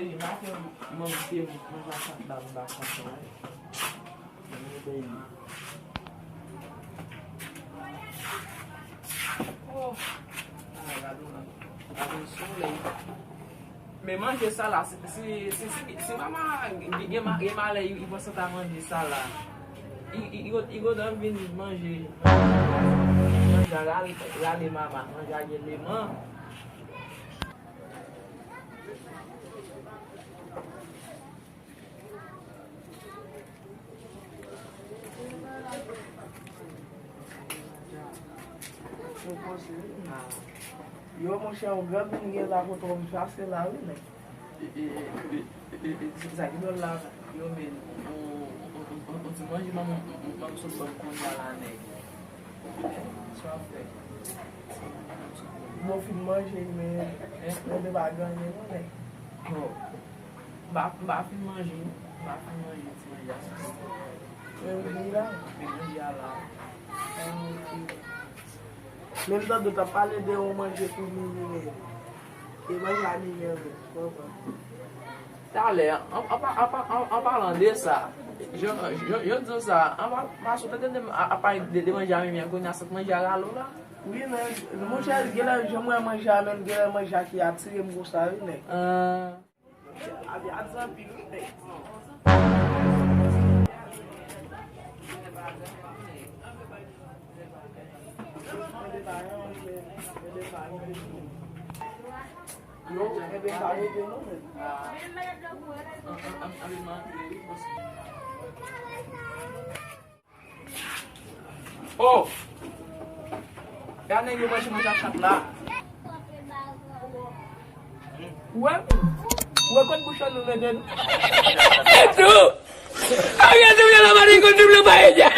ele lá que eu mantive uma da canção. Mais manger ça là, si maman est mal il va se manger ça là. Il va venir manger. Manger là les maman, manger les mamans. Eu vou chegar um grande ninguém lá com o já sei lá, né? Isso aqui do lado, eu mesmo, o timão de vamos supor com lá, né? Só a fé. Meu filho manja ele mesmo, é devagar mesmo, né? Bafo manjinho, se manjar. Eu vim lá. Lá. Mesmo da outra palha deu uma manja com o menino. E mais lá ninguém, Tá, Léo, en parlant de ça, je dis ça, on va souhaiter à parler de manger même qu'on a cette manger là là. Oui, né? Não já já mulher manjar, não quer manjar aqui a tira me gostar, né? A desafio, né? Oh, ya neng yo masih masak lah. Ué, quando puxar no dedo. Jesús, había subido la maricón de una paella.